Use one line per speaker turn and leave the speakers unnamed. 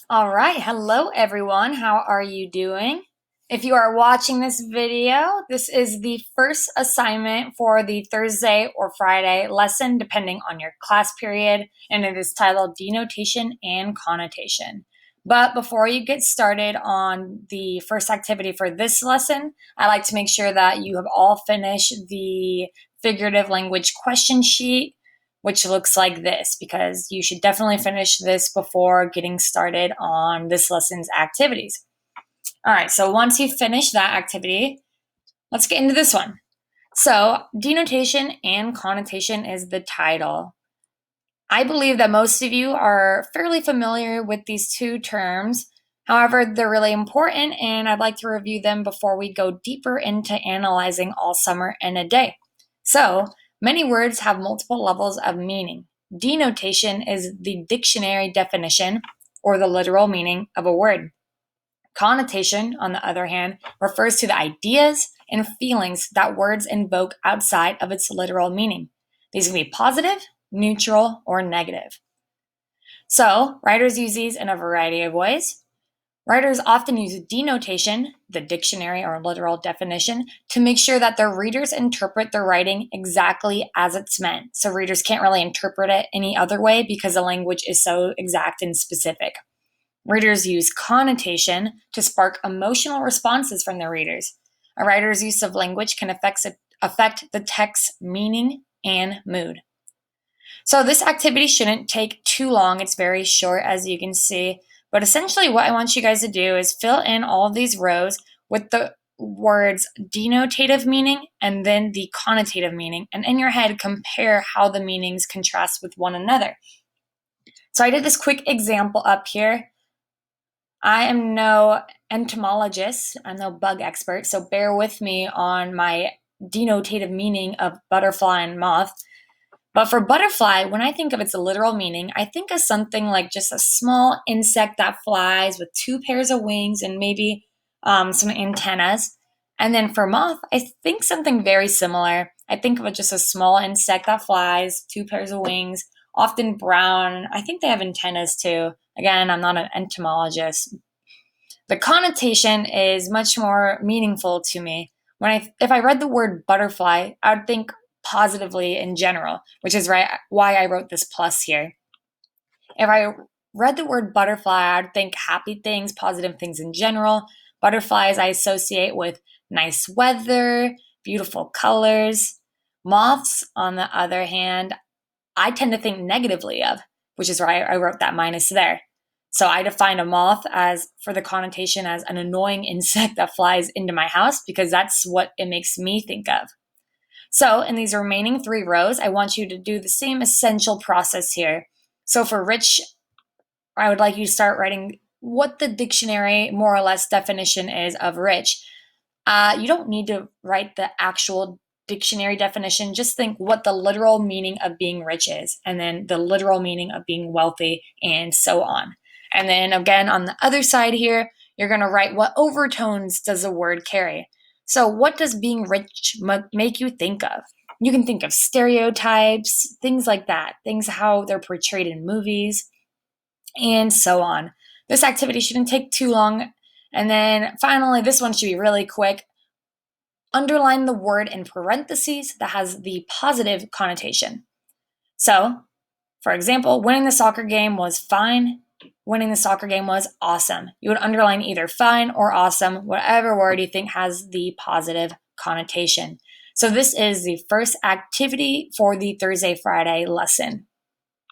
All right. Hello, everyone. How are you doing? If you are watching this video, this is the first assignment for the Thursday or Friday lesson, depending on your class period, and it is titled Denotation and Connotation. But before you get started on the first activity for this lesson, I like to make sure that you have all finished the figurative language question sheet, which looks like this, because you should definitely finish this before getting started on this lesson's activities. All right, so once you finish that activity, let's get into this one. So, denotation and connotation is the title. I believe that most of you are fairly familiar with these two terms. However, they're really important, and I'd like to review them before we go deeper into analyzing all summer in a day. So, many words have multiple levels of meaning. Denotation is the dictionary definition or the literal meaning of a word. Connotation, on the other hand, refers to the ideas and feelings that words invoke outside of its literal meaning. These can be positive, neutral, or negative. So, writers use these in a variety of ways. Writers often use denotation, the dictionary or literal definition, to make sure that their readers interpret their writing exactly as it's meant. So, readers can't really interpret it any other way because the language is so exact and specific. Readers use connotation to spark emotional responses from their readers. A writer's use of language can affect the text's meaning and mood. So this activity shouldn't take too long. It's very short, as you can see. But essentially what I want you guys to do is fill in all of these rows with the words denotative meaning and then the connotative meaning. And in your head, compare how the meanings contrast with one another. So I did this quick example up here. I am no entomologist, I'm no bug expert, so bear with me on my denotative meaning of butterfly and moth. But for butterfly, when I think of its literal meaning, I think of something like just a small insect that flies with two pairs of wings and maybe some antennas. And then for moth, I think something very similar. I think of it just a small insect that flies, two pairs of wings, often brown. I think they have antennas too. Again, I'm not an entomologist. The connotation is much more meaningful to me. If I read the word butterfly, I would think positively in general, which is why I wrote this plus here. If I read the word butterfly, I'd think happy things, positive things in general. Butterflies I associate with nice weather, beautiful colors. Moths, on the other hand, I tend to think negatively of, which is why I wrote that minus there. So I define a moth as, for the connotation, as an annoying insect that flies into my house because that's what it makes me think of. So in these remaining three rows, I want you to do the same essential process here. So for rich, I would like you to start writing what the dictionary, more or less, definition is of rich. You don't need to write the actual dictionary definition. Just think what the literal meaning of being rich is, and then the literal meaning of being wealthy, and so on. And then again, on the other side here, you're going to write what overtones does a word carry. So what does being rich make you think of? You can think of stereotypes, things like that, things how they're portrayed in movies, and so on. This activity shouldn't take too long. And then finally, this one should be really quick. Underline the word in parentheses that has the positive connotation. So, for example, winning the soccer game was fine. Winning the soccer game was awesome. You would underline either fine or awesome, whatever word you think has the positive connotation. So this is the first activity for the Thursday, Friday lesson.